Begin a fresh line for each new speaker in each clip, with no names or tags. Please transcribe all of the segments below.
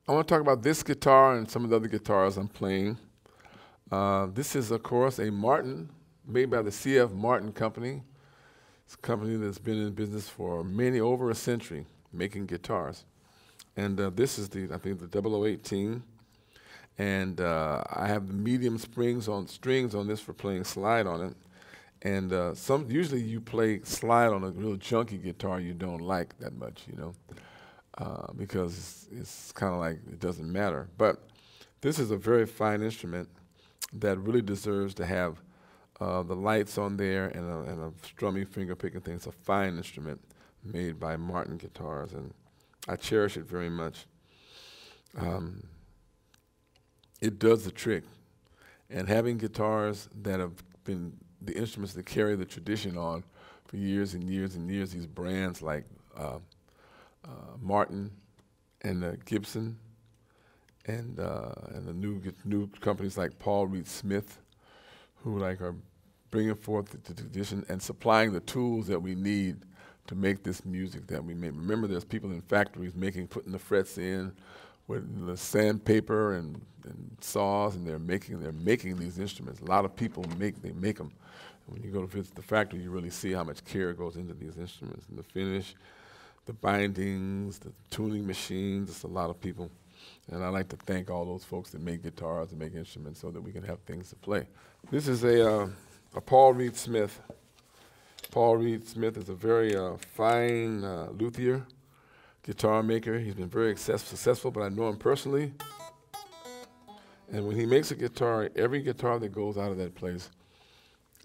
I want to talk about this guitar and some of the other guitars I'm playing. This is, of course, a Martin made by the C.F. Martin Company. It's a company that's been in business for over a century, making guitars. And this is I think the 0018. And I have the medium strings on this for playing slide on it. And usually you play slide on a real junky guitar you don't like that much, because it's kind of like it doesn't matter. But this is a very fine instrument that really deserves to have the lights on there and a strummy finger picking thing. It's a fine instrument made by Martin Guitars, and I cherish it very much. It does the trick. And having guitars that have been the instruments that carry the tradition on for years and years and years, these brands like Martin and Gibson and the new companies like Paul Reed Smith, who are bringing forth the tradition and supplying the tools that we need to make this music that we make. Remember, there's people in factories putting the frets in with the sandpaper and saws, and they're making these instruments. A lot of people make them. When you go to visit the factory, you really see how much care goes into these instruments, and the finish, the bindings, the tuning machines. It's a lot of people. And I like to thank all those folks that make guitars and make instruments so that we can have things to play. This is a Paul Reed Smith. Paul Reed Smith is a very fine luthier, guitar maker. He's been very successful, but I know him personally. And when he makes a guitar, every guitar that goes out of that place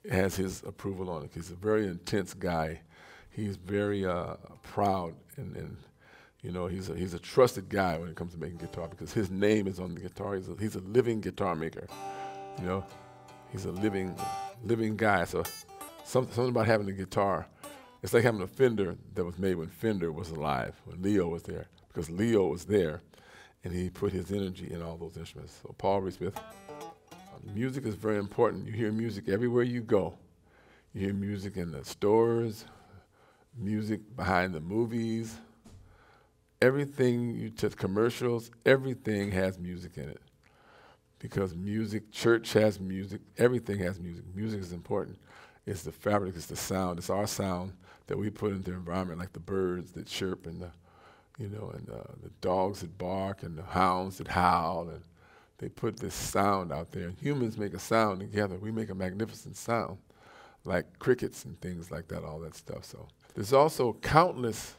has his approval on it. He's a very intense guy. He's very proud, and he's a trusted guy when it comes to making guitar because his name is on the guitar. He's a living guitar maker. He's a living guy. So something about having a guitar, it's like having a Fender that was made when Fender was alive, when Leo was there, because Leo was there, and he put his energy in all those instruments. So Paul Reed Smith. Music is very important. You hear music everywhere you go. You hear music in the stores, music behind the movies. Everything, to commercials, everything has music in it. Because music, church has music, everything has music. Music is important. It's the fabric, it's the sound, it's our sound that we put into the environment, like the birds that chirp and the dogs that bark and the hounds that howl, and they put this sound out there. Humans make a sound together. We make a magnificent sound, like crickets and things like that, all that stuff. So there's also countless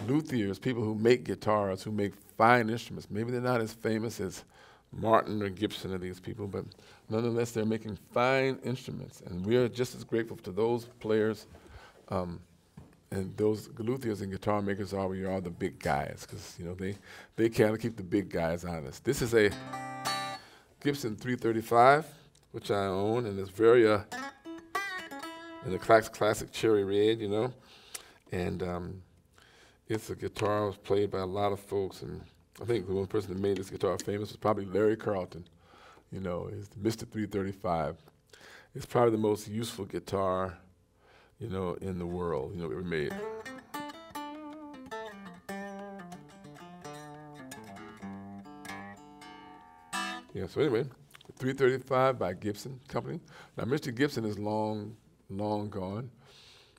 luthiers, people who make guitars, who make fine instruments. Maybe they're not as famous as Martin or Gibson or these people, but nonetheless, they're making fine instruments. And we are just as grateful to those players and those luthiers and guitar makers we are the big guys, because they can't keep the big guys honest. This is a Gibson 335, which I own, and it's very in the classic cherry red, and it's a guitar that was played by a lot of folks, and I think the one person that made this guitar famous was probably Larry Carlton. It's Mr. 335. It's probably the most useful guitar in the world, ever made. Yeah, so anyway, 335 by Gibson Company. Now, Mr. Gibson is long gone,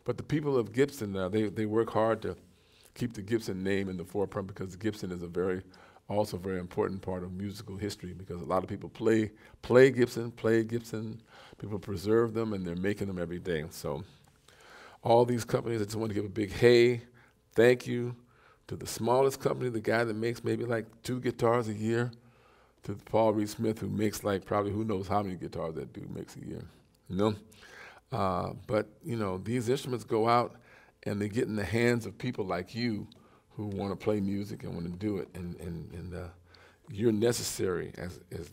but the people of Gibson, they work hard to keep the Gibson name in the forefront, because Gibson is also a very important part of musical history, because a lot of people play Gibson, people preserve them, and they're making them every day. So all these companies, I just want to give a big thank you to the smallest company, the guy that makes maybe like 2 guitars a year, to Paul Reed Smith, who makes probably who knows how many guitars that dude makes a year. But these instruments go out and they get in the hands of people like you who want to play music and want to do it, and you're necessary.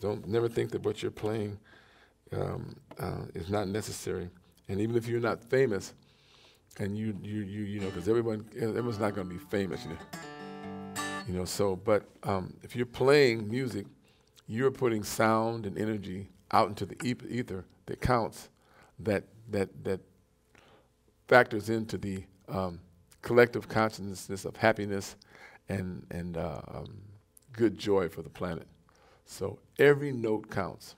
Don't never think that what you're playing is not necessary. And even if you're not famous, and because everyone's not going to be famous, So, but if you're playing music, you're putting sound and energy out into the ether that counts, that factors into the collective consciousness of happiness and good joy for the planet. So every note counts.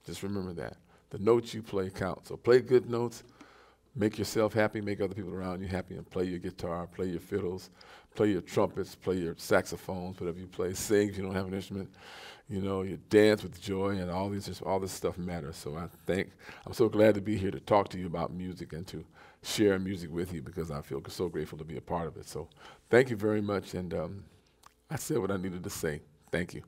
Just remember that. The notes you play count. So play good notes, make yourself happy, make other people around you happy, and play your guitar, play your fiddles, play your trumpets, play your saxophones, whatever you play. Sing if you don't have an instrument. You know, you dance with joy, and all this stuff matters. So I'm so glad to be here to talk to you about music and to share music with you, because I feel so grateful to be a part of it. So thank you very much, and I said what I needed to say. Thank you.